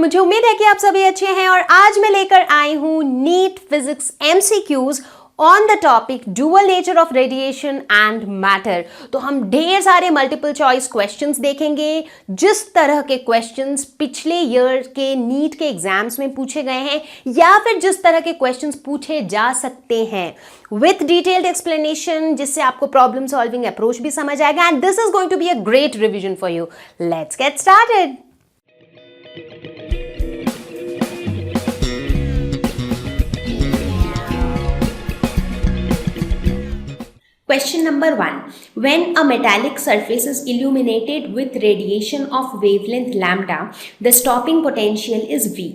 मुझे उम्मीद है कि आप सभी अच्छे हैं और आज मैं लेकर आई हूं NEET physics MCQs on the topic dual nature of radiation and matter. तो हम ढेर सारे मल्टीपल चॉइस क्वेश्चंस देखेंगे, जिस तरह के क्वेश्चंस पिछले ईयर के नीट के एग्जाम्स में पूछे गए हैं या फिर जिस तरह के क्वेश्चंस पूछे जा सकते हैं विथ डिटेल्ड एक्सप्लेनेशन, जिससे आपको प्रॉब्लम सॉल्विंग अप्रोच भी समझ आएगा। And this is going to be a great revision for you. Let's get started. Question number 1. When a metallic surface is illuminated with radiation of wavelength lambda, the stopping potential is V.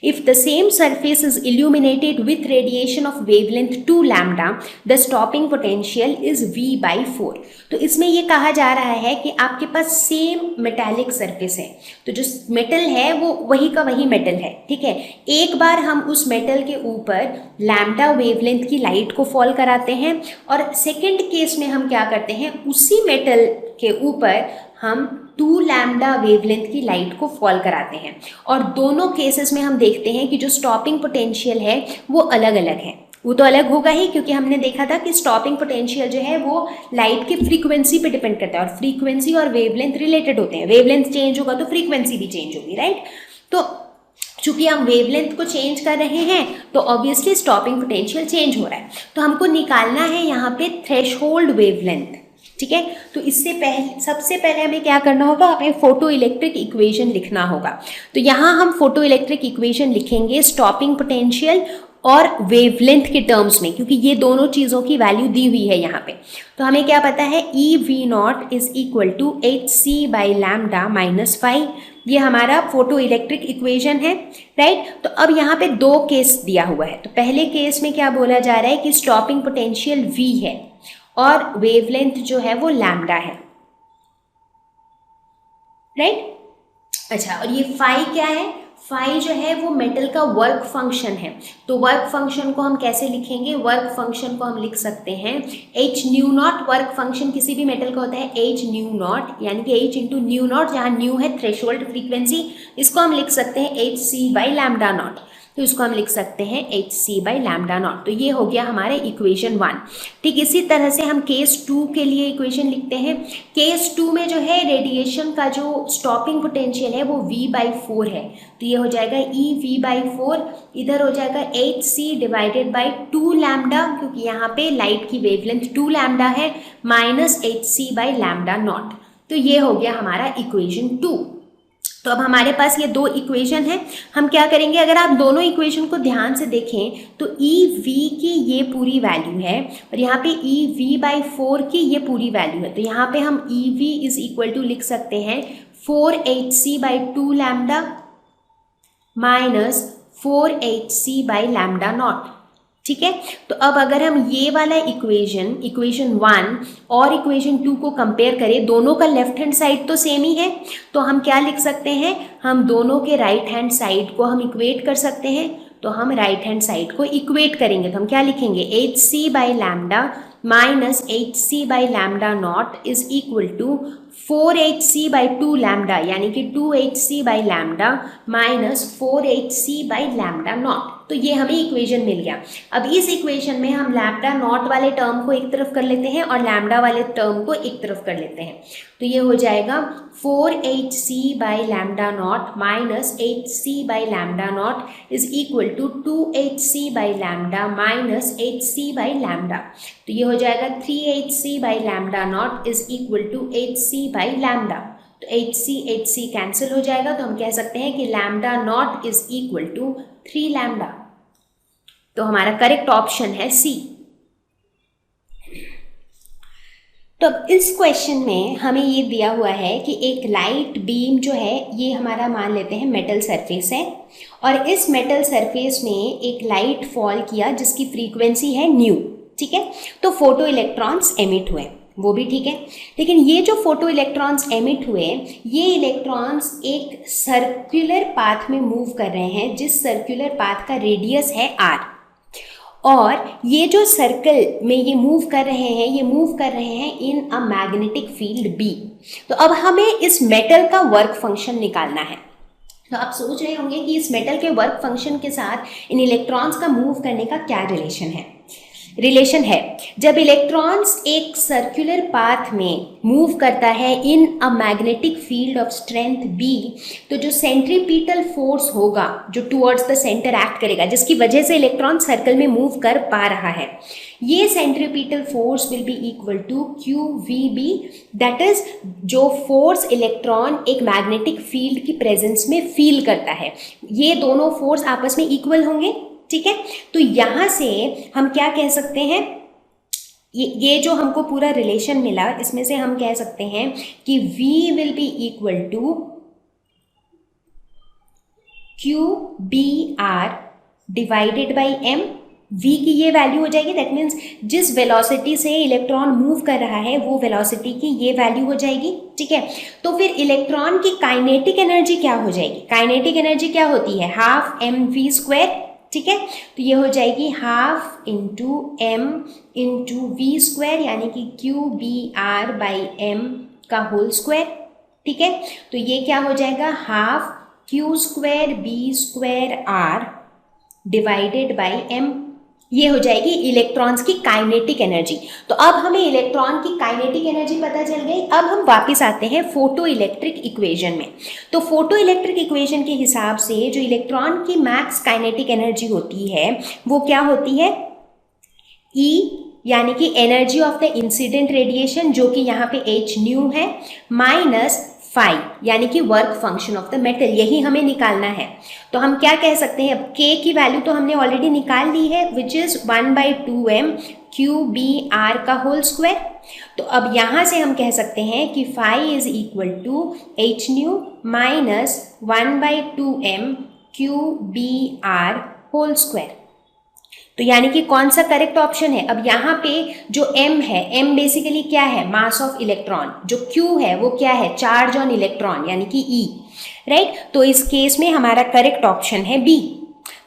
If the same surface is illuminated with radiation of wavelength 2 lambda, the stopping potential is V by 4. तो इसमें ये कहा जा रहा है कि आपके पास same metallic surface है, तो जो मेटल है वो वही का वही मेटल है, ठीक है। एक बार हम उस मेटल के ऊपर लैम्डा वेवलेंथ की लाइट को फॉल कराते हैं और सेकेंड केस में हम क्या करते हैं, उसी मेटल के ऊपर हम 2 लैम्डा वेवलेंथ की लाइट को फॉल कराते हैं और दोनों केसेस में हम देखते हैं कि जो स्टॉपिंग पोटेंशियल है वो अलग अलग है। वो तो अलग होगा ही, क्योंकि हमने देखा था कि स्टॉपिंग पोटेंशियल जो है वो लाइट की फ्रीक्वेंसी पे डिपेंड करता है और फ्रीक्वेंसी और वेवलेंथ रिलेटेड होते हैं। वेवलेंथ चेंज होगा तो फ्रीक्वेंसी भी चेंज होगी, राइट। तो चूंकि हम वेवलेंथ को चेंज कर रहे हैं तो ऑब्वियसली स्टॉपिंग पोटेंशियल चेंज हो रहा है। तो हमको निकालना है यहाँ पे थ्रेशोल्ड वेवलेंथ, ठीक है। तो इससे पहले सबसे पहले हमें क्या करना होगा, हमें फोटो इलेक्ट्रिक इक्वेशन लिखना होगा। तो यहाँ हम फोटो इलेक्ट्रिक इक्वेशन लिखेंगे स्टॉपिंग पोटेंशियल और वेवलेंथ के टर्म्स में, क्योंकि ये दोनों चीज़ों की वैल्यू दी हुई है यहाँ पे। तो हमें क्या पता है, E V naught is equal to H C by lambda minus 5। ये हमारा फोटो इलेक्ट्रिक इक्वेशन है, राइट। तो अब यहाँ पे 2 केस दिया हुआ है। तो पहले केस में क्या बोला जा रहा है कि स्टॉपिंग पोटेंशियल वी है और वेवलेंथ जो है वो लैम्डा है, राइट। अच्छा, और ये फाई क्या है, फाई जो है वो मेटल का वर्क फंक्शन है। तो वर्क फंक्शन को हम कैसे लिखेंगे, वर्क फंक्शन को हम लिख सकते हैं H nu not. Work function किसी भी मेटल का होता है एच न्यू नॉट, यानी कि एच इंटू न्यू नॉट, जहाँ न्यू है थ्रेशोल्ड फ्रीक्वेंसी, इसको हम लिख सकते हैं H C by lambda naught. तो इसको हम लिख सकते हैं H C by lambda naught. तो ये हो गया हमारे इक्वेशन 1। ठीक, इसी तरह से हम केस 2 के लिए इक्वेशन लिखते हैं। केस 2 में जो है रेडिएशन का जो स्टॉपिंग पोटेंशियल है वो V बाई 4 है। तो ये हो जाएगा ई V बाई 4, इधर हो जाएगा H C divided by 2 lambda, क्योंकि यहाँ पे लाइट की वेवलेंथ 2 लैम्डा है, minus H C by lambda naught. तो ये हो गया हमारा इक्वेशन 2। तो अब हमारे पास ये 2 इक्वेशन है। हम क्या करेंगे, अगर आप दोनों इक्वेशन को ध्यान से देखें तो ई वी की ये पूरी वैल्यू है और यहाँ पे ई वी बाई 4 की ये पूरी वैल्यू है। तो यहाँ पे हम E V is equal to लिख सकते हैं 4 H C by 2 lambda minus 4 H C by lambda naught, ठीक है। तो अब अगर हम ये वाला इक्वेशन 1 और इक्वेशन 2 को कंपेयर करें, दोनों का लेफ्ट हैंड साइड तो सेम ही है, तो हम क्या लिख सकते हैं, हम दोनों के राइट हैंड साइड को हम इक्वेट कर सकते हैं। तो हम राइट हैंड साइड को इक्वेट करेंगे तो हम क्या लिखेंगे, H C by lambda minus H C by lambda naught is equal to 4 H C by 2 lambda, यानी कि 2 H C by lambda minus 4 H C by lambda naught. तो ये हमें इक्वेशन मिल गया। अब इस इक्वेशन में हम लैम्डा नॉट वाले टर्म को एक तरफ कर लेते हैं और लैम्डा वाले टर्म को एक तरफ कर लेते हैं। तो ये हो जाएगा 4 H C by lambda naught minus H C by lambda naught is equal to 2 H C by lambda minus H C by lambda. तो ये हो जाएगा 3 H C by lambda naught is equal to H C by lambda. तो H C cancel हो जाएगा, तो हम कह सकते हैं कि lambda naught is equal to 3 lambda. तो हमारा करेक्ट ऑप्शन है सी। तो अब इस क्वेश्चन में हमें ये दिया हुआ है कि एक लाइट बीम जो है, ये हमारा मान लेते हैं मेटल सरफेस है और इस मेटल सरफेस में एक लाइट फॉल किया जिसकी फ्रीक्वेंसी है न्यू, ठीक है। तो फोटो इलेक्ट्रॉन्स एमिट हुए, वो भी ठीक है। लेकिन ये जो फोटो इलेक्ट्रॉन्स एमिट हुए, ये इलेक्ट्रॉन्स एक सर्कुलर पाथ में मूव कर रहे हैं, जिस सर्कुलर पाथ का रेडियस है r, और ये जो सर्कल में ये मूव कर रहे हैं, ये मूव कर रहे हैं इन अ मैग्नेटिक फील्ड B। तो अब हमें इस मेटल का वर्क फंक्शन निकालना है। तो आप सोच रहे होंगे कि इस मेटल के वर्क फंक्शन के साथ इन इलेक्ट्रॉन्स का मूव करने का क्या रिलेशन है। जब इलेक्ट्रॉन्स एक सर्कुलर पाथ में मूव करता है in a magnetic field of strength B, तो जो सेंट्रीपिटल फोर्स होगा जो टुवर्ड्स द सेंटर एक्ट करेगा, जिसकी वजह से इलेक्ट्रॉन सर्कल में मूव कर पा रहा है, ये centripetal force will be equal to QVB, that is जो फोर्स इलेक्ट्रॉन एक मैग्नेटिक फील्ड की प्रेजेंस में फील करता है, ये दोनों फोर्स आपस में इक्वल होंगे। ठीक है, तो यहां से हम क्या कह सकते हैं, ये जो हमको पूरा रिलेशन मिला इसमें से हम कह सकते हैं कि V will be equal to QBR divided by M। V की ये वैल्यू हो जाएगी, दैट मीन्स जिस वेलोसिटी से इलेक्ट्रॉन मूव कर रहा है वो वेलोसिटी की ये वैल्यू हो जाएगी। ठीक है, तो फिर इलेक्ट्रॉन की काइनेटिक एनर्जी क्या हो जाएगी, काइनेटिक एनर्जी क्या होती है, हाफ mv²। ठीक है, तो ये हो जाएगी half into m into v², यानी कि QBR/m का होल स्क्वायर। ठीक है, तो ये क्या हो जाएगा, half Q²B²R divided by m, ये हो जाएगी इलेक्ट्रॉन्स की काइनेटिक एनर्जी। तो अब हमें इलेक्ट्रॉन की काइनेटिक एनर्जी पता चल गई। अब हम वापस आते हैं फोटो इलेक्ट्रिक इक्वेशन में। तो फोटो इलेक्ट्रिक इक्वेशन के हिसाब से जो इलेक्ट्रॉन की मैक्स काइनेटिक एनर्जी होती है वो क्या होती है, E यानी कि energy of the incident radiation, जो कि यहाँ पे h न्यू है, माइनस फाई यानी कि work function of the metal, यही हमें निकालना है। तो हम क्या कह सकते हैं, अब k की वैल्यू तो हमने ऑलरेडी निकाल ली है, विच इज 1/2m QBR का होल स्क्वायर। तो अब यहाँ से हम कह सकते हैं कि phi is equal to h nu minus 1/2m QBR whole square. तो यानी कि कौन सा करेक्ट ऑप्शन है, अब यहाँ पे जो m है, m बेसिकली क्या है, मास ऑफ इलेक्ट्रॉन, जो q है वो क्या है, चार्ज ऑन इलेक्ट्रॉन यानी कि E, राइट। तो इस केस में हमारा करेक्ट ऑप्शन है B।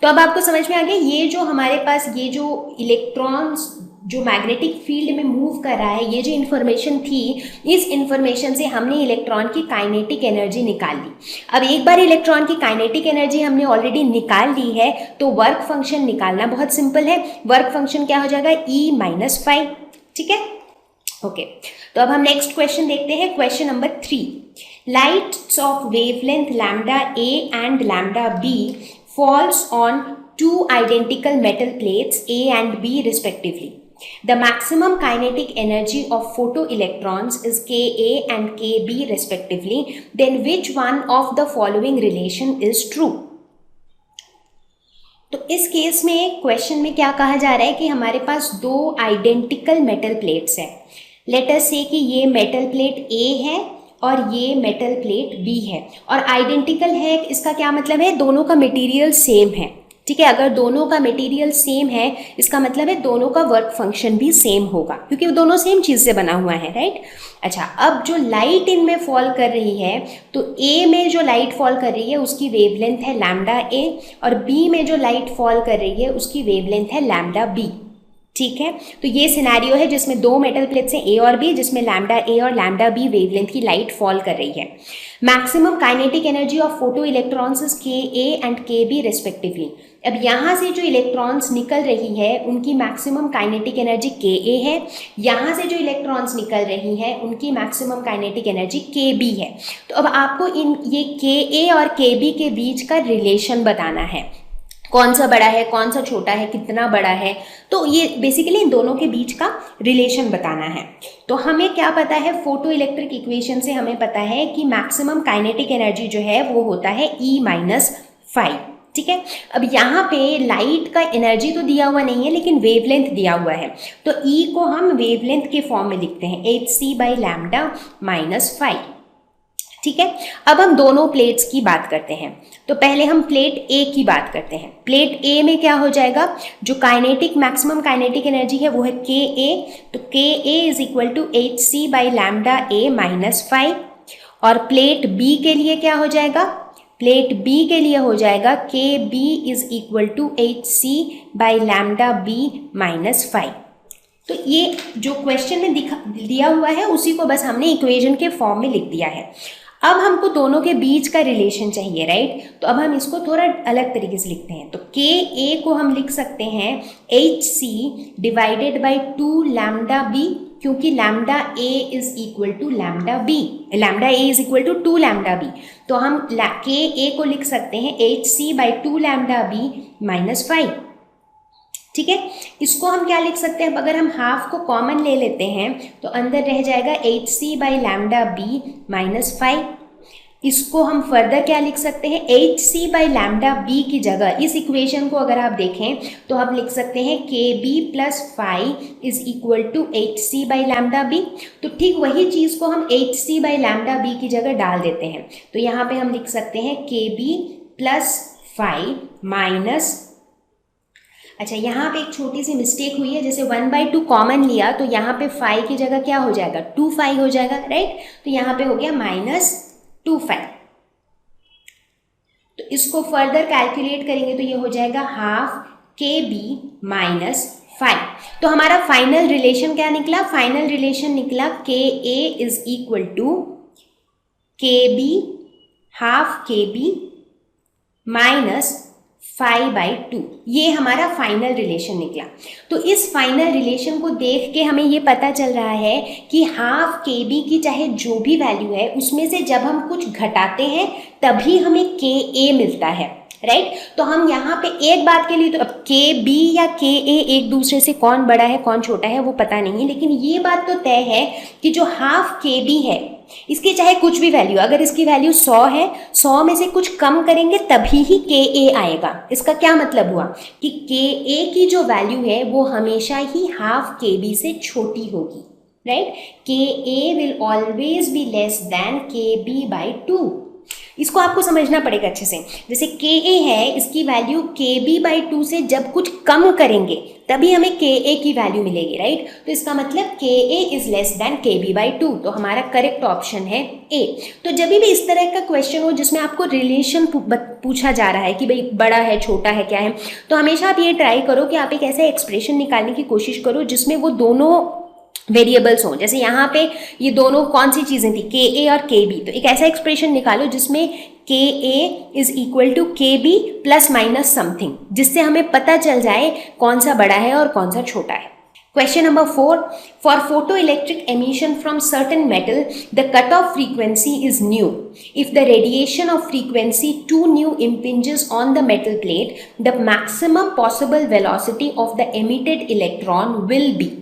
तो अब आपको समझ में आ गया, ये जो हमारे पास ये जो इलेक्ट्रॉन्स जो मैग्नेटिक फील्ड में मूव कर रहा है, ये जो इन्फॉर्मेशन थी, इस इन्फॉर्मेशन से हमने इलेक्ट्रॉन की काइनेटिक एनर्जी निकाल ली। अब एक बार इलेक्ट्रॉन की काइनेटिक एनर्जी हमने ऑलरेडी निकाल ली है तो वर्क फंक्शन निकालना बहुत सिंपल है। वर्क फंक्शन क्या हो जाएगा, E माइनस फाई। ठीक है, ओके। तो अब हम नेक्स्ट क्वेश्चन देखते हैं, question number 3। Lights off wavelength lambda A and lambda B falls on two identical metal plates A and B respectively. The maximum kinetic energy of photoelectrons is Ka and Kb respectively. Then which one of the following relation is true? तो इस case में question में क्या कहा जा रहा है कि हमारे पास दो आइडेंटिकल मेटल प्लेट्स हैं। लेट अस से कि ये मेटल प्लेट A है और ये मेटल प्लेट B है, और आइडेंटिकल है इसका क्या मतलब है, दोनों का मटेरियल सेम है। ठीक है, अगर दोनों का मटेरियल सेम है इसका मतलब है दोनों का वर्क फंक्शन भी सेम होगा, क्योंकि वो दोनों सेम चीज़ से बना हुआ है, राइट। अच्छा, अब जो लाइट इनमें फॉल कर रही है, तो A में जो लाइट फॉल कर रही है उसकी वेवलेंथ है लैम्डा A, और B में जो लाइट फॉल कर रही है उसकी वेवलेंथ है लैम्डा B। ठीक है, तो ये सिनेरियो है जिसमें दो मेटल प्लेट्स हैं A और B, जिसमें लैम्डा A और लैम्डा B वेवलेंथ की लाइट फॉल कर रही है। Maximum kinetic energy of photo electrons is Ka and Kb respectively. अब यहाँ से जो इलेक्ट्रॉन्स निकल रही है उनकी मैक्सिमम काइनेटिक एनर्जी Ka है, यहाँ से जो इलेक्ट्रॉन्स निकल रही हैं उनकी मैक्सिमम काइनेटिक एनर्जी Kb है। तो अब आपको ये Ka और Kb के बीच का रिलेशन बताना है, कौन सा बड़ा है, कौन सा छोटा है, कितना बड़ा है, तो ये बेसिकली इन दोनों के बीच का रिलेशन बताना है। तो हमें क्या पता है, फोटो इलेक्ट्रिक इक्वेशन से हमें पता है कि मैक्सिमम काइनेटिक एनर्जी जो है वो होता है E माइनस फाई। ठीक है, अब यहाँ पे लाइट का एनर्जी तो दिया हुआ नहीं है लेकिन वेवलेंथ दिया हुआ है, तो E को हम वेवलेंथ के फॉर्म में लिखते हैं hc/λ माइनस फाई। ठीक है, अब हम दोनों प्लेट्स की बात करते हैं। तो पहले हम प्लेट A की बात करते हैं। प्लेट A में क्या हो जाएगा, जो मैक्सिमम काइनेटिक एनर्जी है वो है Ka, तो Ka is equal to hc/λ minus phi. और प्लेट B के लिए क्या हो जाएगा, प्लेट B के लिए हो जाएगा Kb is equal to hc/λ minus phi. तो ये जो क्वेश्चन में दिया हुआ है उसी को बस हमने इक्वेशन के फॉर्म में लिख दिया है। अब हमको दोनों के बीच का रिलेशन चाहिए, राइट। तो अब हम इसको थोड़ा अलग तरीके से लिखते हैं। तो के ए को हम लिख सकते हैं H C divided by 2 lambda B, क्योंकि lambda A is equal to lambda B, lambda A is equal to 2 lambda B. तो हम के ए को लिख सकते हैं H C by 2 lambda B minus 5, ठीक है। इसको हम क्या लिख सकते हैं, अगर हम हाफ को कॉमन ले लेते हैं तो अंदर रह जाएगा H C by lambda B minus 5। इसको हम फर्दर क्या लिख सकते हैं, H C by lambda B की जगह इस इक्वेशन को अगर आप देखें तो आप लिख सकते हैं K B plus 5 is equal to H C by lambda B. तो ठीक वही चीज़ को हम H C by lambda B की जगह डाल देते हैं। तो यहाँ पे हम लिख सकते हैं के बी प्लस 5 माइनस, अच्छा यहाँ पे एक छोटी सी मिस्टेक हुई है, जैसे 1/2 कॉमन लिया तो यहाँ पे 5 की जगह क्या हो जाएगा, 2/5 हो जाएगा, राइट। तो यहाँ पे हो गया माइनस 2/5। तो इसको फर्दर कैलकुलेट करेंगे तो ये हो जाएगा हाफ के बी माइनस 5। तो हमारा फाइनल रिलेशन क्या निकला, फाइनल रिलेशन निकला के ए इज इक्वल टू के बी हाफ के बी माइनस 5/2, ये हमारा फाइनल रिलेशन निकला। तो इस फाइनल रिलेशन को देख के हमें ये पता चल रहा है कि हाफ के बी की चाहे जो भी वैल्यू है उसमें से जब हम कुछ घटाते हैं तभी हमें के ए मिलता है, राइट। तो हम यहाँ पे एक बात के लिए, तो अब के बी या के ए एक दूसरे से कौन बड़ा है कौन छोटा है वो पता नहीं, लेकिन ये बात तो तय है कि जो हाफ के बी है इसकी चाहे कुछ भी वैल्यू, अगर इसकी वैल्यू 100 है, 100 में से कुछ कम करेंगे तभी ही के ए आएगा। इसका क्या मतलब हुआ कि के ए की जो वैल्यू है वो हमेशा ही हाफ के बी से छोटी होगी, right. K A will always be less than K B by 2। इसको आपको समझना पड़ेगा अच्छे से। जैसे के ए है, इसकी वैल्यू के बी बाई 2 से जब कुछ कम करेंगे तभी हमें के ए की वैल्यू मिलेगी, राइट। तो इसका मतलब के ए is less than K B by 2। तो हमारा करेक्ट ऑप्शन है ए। तो जब भी इस तरह का क्वेश्चन हो जिसमें आपको रिलेशन पूछा जा रहा है कि भाई बड़ा है छोटा है क्या है, तो हमेशा आप ये ट्राई करो कि आप एक ऐसे एक्सप्रेशन निकालने की कोशिश करो जिसमें वो दोनों वेरिएबल्स हों। जैसे यहाँ पे ये दोनों कौन सी चीज़ें थी, के ए और के बी। तो एक ऐसा एक्सप्रेशन निकालो जिसमें के ए इज इक्वल टू के बी प्लस माइनस समथिंग, जिससे हमें पता चल जाए कौन सा बड़ा है और कौन सा छोटा है। Question number 4. For photoelectric emission from certain metal, the cutoff frequency is nu. If the radiation of frequency 2 nu impinges on the metal plate, the maximum possible velocity of the emitted electron will be.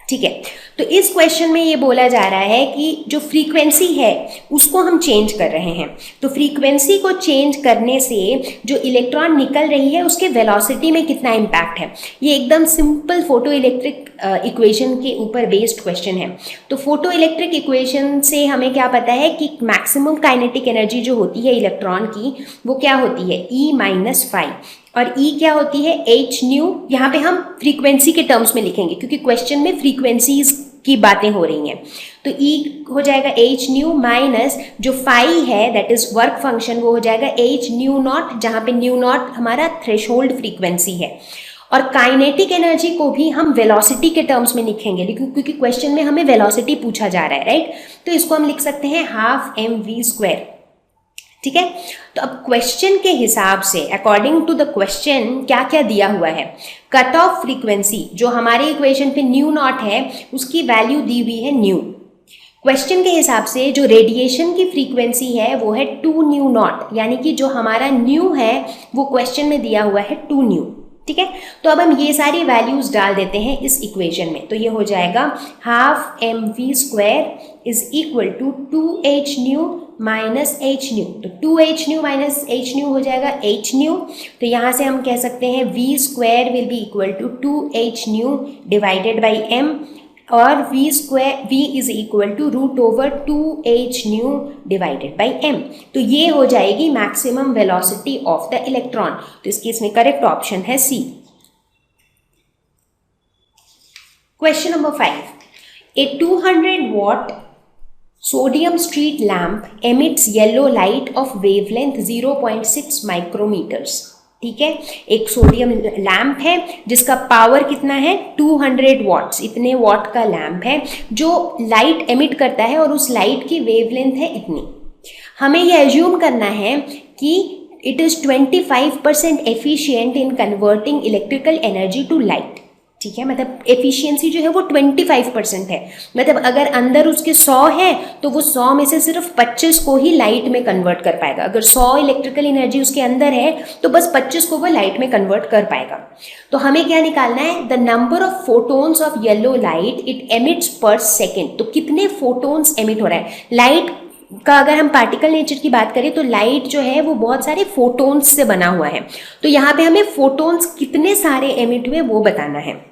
ठीक है, तो इस question में ये बोला जा रहा है कि जो फ्रीक्वेंसी है उसको हम चेंज कर रहे हैं। तो फ्रीक्वेंसी को चेंज करने से जो इलेक्ट्रॉन निकल रही है उसके वेलोसिटी में कितना इम्पैक्ट है। ये एकदम सिंपल फोटो इलेक्ट्रिक इक्वेशन के ऊपर बेस्ड क्वेश्चन है। तो फोटो इलेक्ट्रिक इक्वेशन से हमें क्या पता है कि मैक्सिमम काइनेटिक एनर्जी जो होती है इलेक्ट्रॉन की वो क्या होती है, E माइनस 5, और E क्या होती है, h न्यू। यहाँ पे हम फ्रीक्वेंसी के टर्म्स में लिखेंगे क्योंकि क्वेश्चन में फ्रीक्वेंसीज की बातें हो रही हैं। तो E हो जाएगा h न्यू माइनस जो फाई है दैट इज वर्क फंक्शन, वो हो जाएगा h न्यू नॉट, जहाँ पे न्यू नॉट हमारा थ्रेशोल्ड फ्रीक्वेंसी है। और काइनेटिक एनर्जी को भी हम वेलोसिटी के टर्म्स में लिखेंगे क्योंकि क्वेश्चन में हमें वेलोसिटी पूछा जा रहा है, राइट। तो इसको हम लिख सकते हैं हाफ mv², ठीक है। तो अब क्वेश्चन के हिसाब से अकॉर्डिंग टू द क्वेश्चन क्या क्या दिया हुआ है, कट ऑफ फ्रीक्वेंसी जो हमारे इक्वेशन पे न्यू नॉट है उसकी वैल्यू दी हुई है न्यू। क्वेश्चन के हिसाब से जो रेडिएशन की फ्रीक्वेंसी है वो है 2 न्यू नॉट, यानी कि जो हमारा न्यू है वो क्वेश्चन में दिया हुआ है 2 न्यू, ठीक है। तो अब हम ये सारी वैल्यूज डाल देते हैं इस इक्वेशन में। तो ये हो जाएगा half mv² is equal to 2h nu minus h nu. तो 2h nu minus h new हो जाएगा h न्यू। तो यहाँ से हम कह सकते हैं v² will be equal to 2h nu divided by m, और v is equal to √2h nu divided by m। तो ये हो जाएगी maximum velocity of the electron. तो इसकी इसमें करेक्ट ऑप्शन है C। Question number 5. A 200 watt sodium street lamp emits yellow light of wavelength 0.6 micrometers. ठीक है। एक सोडियम लैम्प है जिसका पावर कितना है 200 वॉट्स, इतने वॉट का लैम्प है जो लाइट एमिट करता है और उस लाइट की वेवलेंथ है इतनी। हमें ये एज्यूम करना है कि it is 25% efficient in converting electrical energy to light, ठीक है। मतलब एफिशिएंसी जो है वो 25% है, मतलब अगर अंदर उसके 100 है तो वो 100 में से सिर्फ 25 को ही लाइट में कन्वर्ट कर पाएगा। अगर 100 इलेक्ट्रिकल एनर्जी उसके अंदर है तो बस 25 को वो लाइट में कन्वर्ट कर पाएगा। तो हमें क्या निकालना है, the number of photons of yellow light it emits per second. तो कितने फोटोन्स एमिट हो रहा है लाइट का। अगर हम पार्टिकल नेचर की बात करें तो लाइट जो है वो बहुत सारे फोटोन्स से बना हुआ है, तो यहाँ पे हमें फोटोन्स कितने सारे एमिट हुए वो बताना है।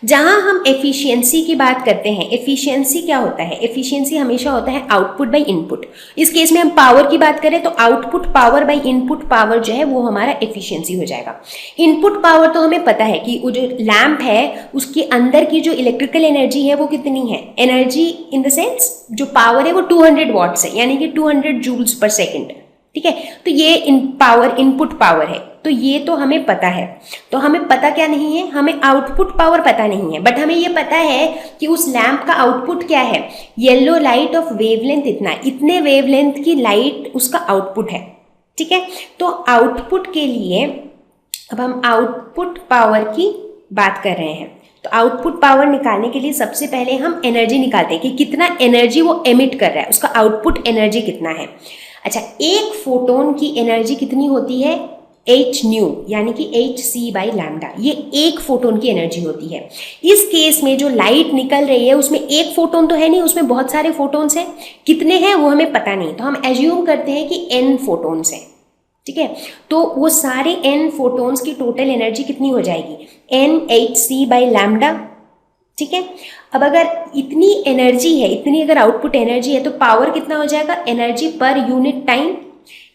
जहाँ हम एफिशिएंसी की बात करते हैं, एफिशिएंसी क्या होता है, एफिशिएंसी हमेशा होता है आउटपुट बाय इनपुट। इस केस में हम पावर की बात करें तो output power by input power जो है वो हमारा एफिशिएंसी हो जाएगा। इनपुट पावर तो हमें पता है कि वो जो लैम्प है उसके अंदर की जो इलेक्ट्रिकल एनर्जी है वो कितनी है, एनर्जी इन द सेंस जो पावर है वो 200 वॉट्स है, यानी कि 200 जूल्स पर सेकेंड, ठीक है। तो ये इनपुट पावर है, तो ये तो हमें पता है। तो हमें पता क्या नहीं है, हमें आउटपुट पावर पता नहीं है, बट हमें ये पता है कि उस लैम्प का आउटपुट क्या है, येलो लाइट ऑफ वेवलेंथ इतना, इतने वेवलेंथ की लाइट उसका आउटपुट है, ठीक है। तो आउटपुट के लिए अब हम आउटपुट पावर की बात कर रहे हैं, तो आउटपुट पावर निकालने के लिए सबसे पहले हम एनर्जी निकालते हैं कि कितना एनर्जी वो एमिट कर रहा है, उसका आउटपुट एनर्जी कितना है। अच्छा, एक फोटोन की एनर्जी कितनी होती है, h न्यू, यानी कि hc बाई लैम्डा, ये एक फोटोन की एनर्जी होती है। इस केस में जो लाइट निकल रही है उसमें एक फोटोन तो है नहीं, उसमें बहुत सारे फोटोन्स हैं, कितने हैं वो हमें पता नहीं, तो हम एज्यूम करते हैं कि n फोटोन्स हैं, ठीक है। तो वो सारे n फोटोन्स की टोटल एनर्जी कितनी हो जाएगी, nhc बाई लैम्डा, ठीक है। अब अगर इतनी एनर्जी है, इतनी अगर आउटपुट एनर्जी है तो पावर कितना हो जाएगा, एनर्जी पर यूनिट टाइम,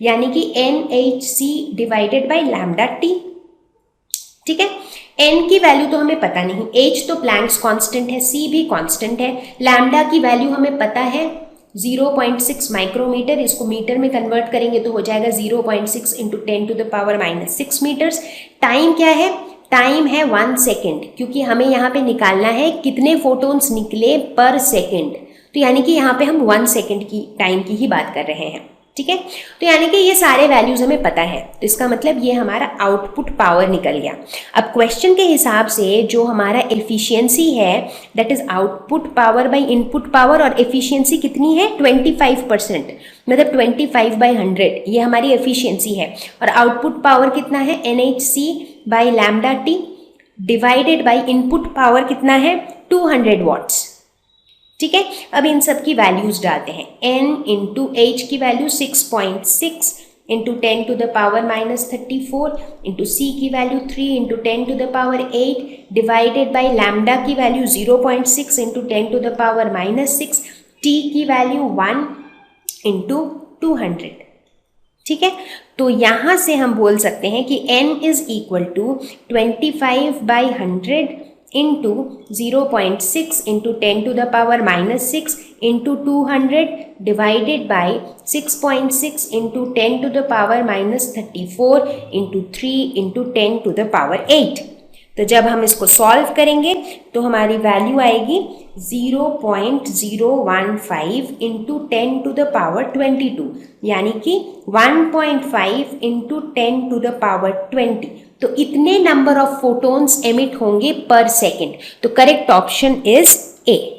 यानी कि NHC divided by lambda T, ठीक है। n की वैल्यू तो हमें पता नहीं, h तो प्लैंक्स कांस्टेंट है, c भी कांस्टेंट है, लैम्डा की वैल्यू हमें पता है 0.6 माइक्रोमीटर, इसको मीटर में कन्वर्ट करेंगे तो हो जाएगा 0.6 इंटू 10⁻⁻⁻6 मीटर्स। टाइम क्या है, टाइम है 1 सेकेंड, क्योंकि हमें यहाँ पे निकालना है कितने फोटोन्स निकले पर सेकेंड, तो यानी कि यहाँ पे हम 1 सेकेंड की टाइम की ही बात कर रहे हैं, ठीक है। तो यानी कि ये सारे वैल्यूज हमें पता है, तो इसका मतलब ये हमारा आउटपुट पावर निकल गया। अब क्वेश्चन के हिसाब से जो हमारा एफिशिएंसी है that is output power by input power, और एफिशिएंसी कितनी है 25%, मतलब 25/100 ये हमारी एफिशिएंसी है, और आउटपुट पावर कितना है NHC by lambda T divided by input power कितना है 200 वॉट्स, ठीक है। अब इन सब की वैल्यूज डालते हैं, n इंटू h की वैल्यू 6.6 इंटू 10⁻⁻34 इंटू c की value 3 into 10⁻8 divided by lambda की वैल्यू 0.6 इंटू 10⁻⁻6, t की वैल्यू 1 इंटू 200, ठीक है। तो यहाँ से हम बोल सकते हैं कि n is equal to 25/100 into 0.6 into 10⁻⁻6 into 200 divided by 6.6 into 10⁻⁻34 into 3 into 10⁻8। तो जब हम इसको सॉल्व करेंगे तो हमारी वैल्यू आएगी 0.015 इंटू 10⁻22, यानी कि 1.5 इंटू 10⁻20। तो इतने नंबर ऑफ फोटोन्स एमिट होंगे पर सेकेंड, तो करेक्ट ऑप्शन इज ए।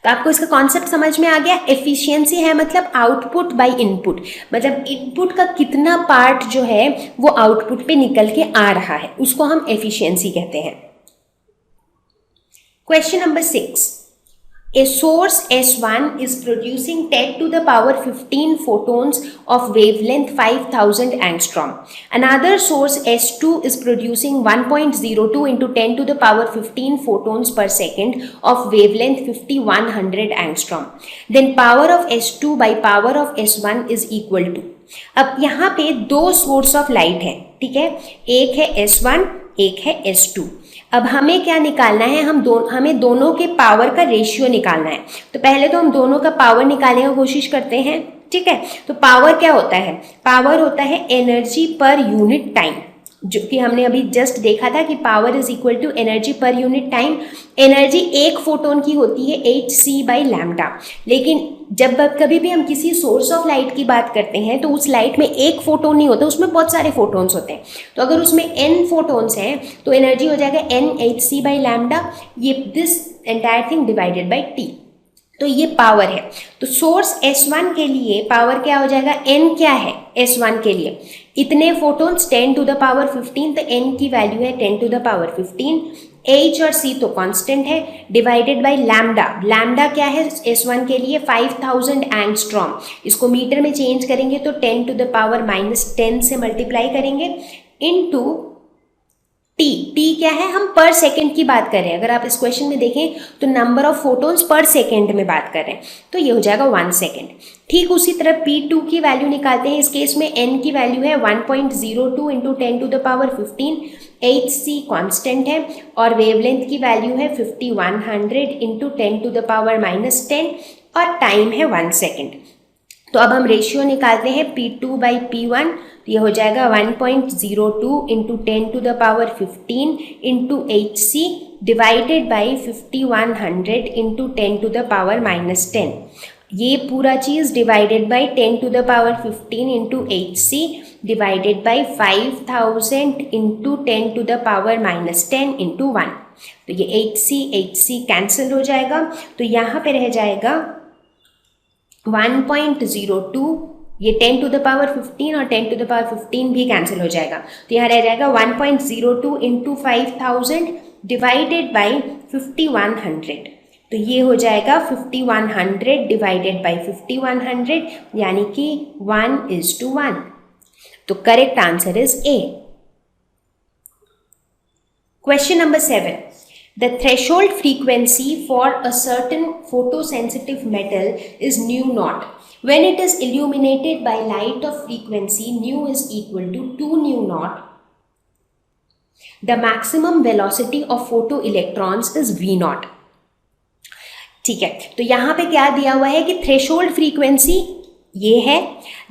तो आपको इसका कॉन्सेप्ट समझ में आ गया। एफिशिएंसी है मतलब आउटपुट बाय इनपुट, मतलब इनपुट का कितना पार्ट जो है वो आउटपुट पे निकल के आ रहा है, उसको हम एफिशिएंसी कहते हैं। Question number 6, a source S1 is producing 10⁻15 photons of wavelength 5000 angstrom. Another source S2 is producing 1.02 into 10⁻15 photons per second of wavelength 5100 angstrom. Then power of S2 by power of S1 is equal to. अब यहाँ पे दो source of light है, ठीक है, एक है S1 एक है S2। अब हमें क्या निकालना है, हमें दोनों के पावर का रेशियो निकालना है। तो पहले तो हम दोनों का पावर निकालने की कोशिश करते हैं, ठीक है। तो पावर क्या होता है, पावर होता है एनर्जी पर यूनिट टाइम, जो कि हमने अभी जस्ट देखा था कि power is equal to energy per unit time. Energy एक फोटोन की होती है hc/λ, लेकिन जब कभी भी हम किसी सोर्स ऑफ लाइट की बात करते हैं तो उस लाइट में एक फोटोन नहीं होता, उसमें बहुत सारे फोटोन्स होते हैं। तो अगर उसमें n फोटोन्स हैं तो एनर्जी हो जाएगा nhc/λ, ये this entire thing divided by t। तो ये पावर है। तो सोर्स S1 के लिए पावर क्या हो जाएगा, n क्या है S1 के लिए, इतने फोटोन्स 10 टू द पावर 15, तो n की वैल्यू है 10 टू द पावर 15। h और c तो कांस्टेंट है, डिवाइडेड बाय लैम्डा। लैम्डा क्या है S1 के लिए 5000 एंगस्ट्रॉम, इसको मीटर में चेंज करेंगे तो 10 टू द पावर -10 से मल्टीप्लाई करेंगे इनटू टी। टी क्या है, हम पर सेकेंड की बात कर रहे हैं। अगर आप इस क्वेश्चन में देखें तो नंबर ऑफ फोटोन्स पर सेकेंड में बात कर रहे हैं, तो ये हो जाएगा 1 सेकेंड। ठीक उसी तरह P2 की वैल्यू निकालते हैं। इस केस में n की वैल्यू है 1.02 into 10 to the power 15, hc constant है, और वेवलेंथ की वैल्यू है 5100 इंटू 10 टू द पावर -10, और टाइम है 1 सेकेंड। तो अब हम रेशियो निकालते हैं P2/P1, तो ये हो जाएगा 1.02 into 10 to the power 15 into hc divided by 5100 into 10 to the power -10। ये पूरा चीज़ divided by 10 to the power 15 into hc divided by 5000 into 10 to the power -10 into 1। तो ये hc कैंसिल हो जाएगा, तो यहाँ पे रह जाएगा 1.02, ये 10 टू द पावर 15 और 10 टू द पावर 15 भी कैंसिल हो जाएगा, तो यहाँ रह जाएगा 1.02 इंटू 5000 डिवाइडेड बाई 5100। तो ये हो जाएगा 5100 डिवाइडेड बाई 5100, यानी कि 1:1। तो correct answer is a. Question number 7. The threshold frequency for a certain photosensitive metal is nu naught. When it is illuminated by light of frequency nu is equal to 2 nu naught, the maximum velocity of photoelectrons is v naught. ठीक है, तो यहाँ पे क्या दिया हुआ है कि थ्रेशोल्ड फ्रीक्वेंसी ये है,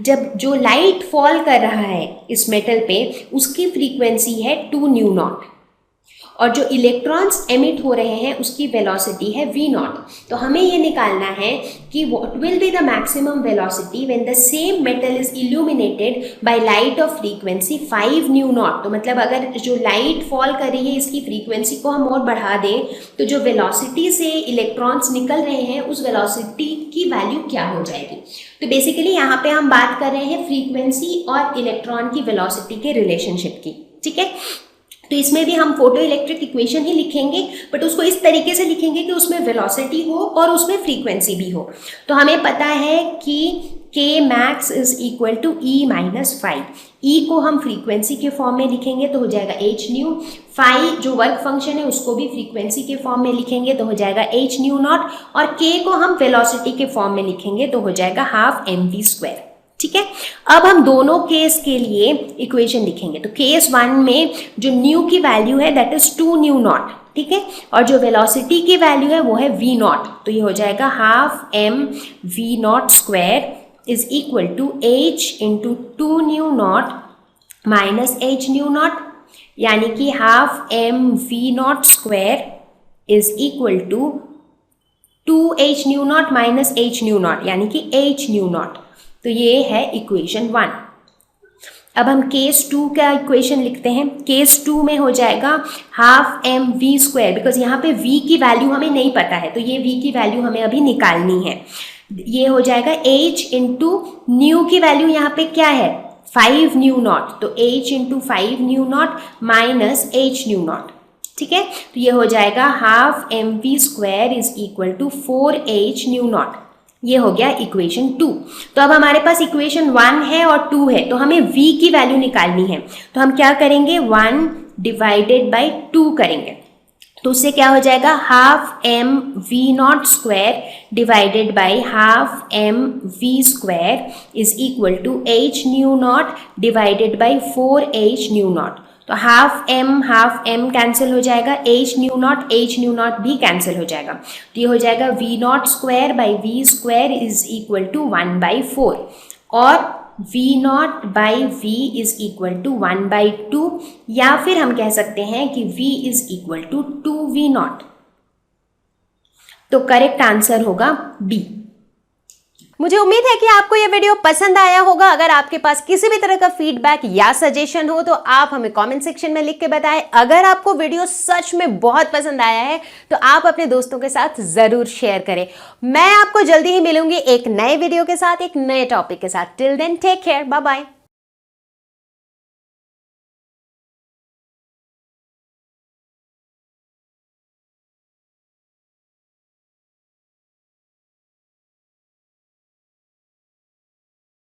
जब जो लाइट फॉल कर रहा है इस मेटल पे उसकी फ्रीक्वेंसी है 2 न्यू नॉट, और जो इलेक्ट्रॉन्स एमिट हो रहे हैं उसकी वेलोसिटी है v नॉट। तो हमें ये निकालना है कि what will be the maximum velocity when the same metal is illuminated by light of frequency 5 nu naught. तो मतलब अगर जो लाइट फॉल कर रही है इसकी फ्रीक्वेंसी को हम और बढ़ा दें तो जो वेलोसिटी से इलेक्ट्रॉन्स निकल रहे हैं उस वेलोसिटी की वैल्यू क्या हो जाएगी। तो बेसिकली यहाँ पे हम बात कर रहे हैं फ्रीक्वेंसी और इलेक्ट्रॉन की वेलोसिटी के रिलेशनशिप की। ठीक है, तो इसमें भी हम फोटो इलेक्ट्रिक इक्वेशन ही लिखेंगे, बट उसको इस तरीके से लिखेंगे कि उसमें वेलोसिटी हो और उसमें फ्रीक्वेंसी भी हो। तो हमें पता है कि k max is equal to e minus five. e को हम फ्रीक्वेंसी के फॉर्म में लिखेंगे तो हो जाएगा h न्यू, फाई जो वर्क फंक्शन है उसको भी फ्रीक्वेंसी के फॉर्म में लिखेंगे तो हो जाएगा h न्यू नॉट, और k को हम वेलोसिटी के फॉर्म में लिखेंगे तो हो जाएगा हाफ mv²। ठीक है, अब हम दोनों केस के लिए इक्वेशन लिखेंगे। तो केस 1 में जो न्यू की वैल्यू है दैट इज 2 न्यू नॉट, ठीक है, और जो वेलोसिटी की वैल्यू है वो है v नॉट। तो ये हो जाएगा half mv² is equal to h into 2 nu naught minus h nu naught, यानी कि half mv² is equal to 2h nu naught minus h nu naught, यानी कि h न्यू नॉट। तो ये है इक्वेशन 1। अब हम केस 2 का इक्वेशन लिखते हैं। केस 2 में हो जाएगा हाफ mv², बिकॉज यहाँ पे v की वैल्यू हमें नहीं पता है तो ये v की वैल्यू हमें अभी निकालनी है। ये हो जाएगा h इंटू न्यू की वैल्यू यहाँ पे क्या है 5 न्यू नॉट, तो h into 5 nu naught minus h nu naught. ठीक है, तो ये हो जाएगा half mv² is equal to 4h nu naught. ये हो गया इक्वेशन 2। तो अब हमारे पास इक्वेशन 1 है और 2 है, तो हमें v की वैल्यू निकालनी है। तो हम क्या करेंगे 1 डिवाइडेड बाई 2 करेंगे, तो उससे क्या हो जाएगा half mv² divided by half mv² is equal to h nu naught divided by 4h nu naught. तो हाफ एम कैंसिल हो जाएगा, एच न्यू नॉट भी कैंसिल हो जाएगा। तो ये हो जाएगा V naught square by V square is equal to 1/4 और V naught by V is equal to 1/2, या फिर हम कह सकते हैं कि v is equal to 2v not. तो करेक्ट आंसर होगा बी। मुझे उम्मीद है कि आपको यह वीडियो पसंद आया होगा। अगर आपके पास किसी भी तरह का फीडबैक या सजेशन हो तो आप हमें कमेंट सेक्शन में लिख के बताएं। अगर आपको वीडियो सच में बहुत पसंद आया है तो आप अपने दोस्तों के साथ जरूर शेयर करें। मैं आपको जल्दी ही मिलूंगी एक नए वीडियो के साथ, एक नए टॉपिक के साथ। Till then take care, bye bye.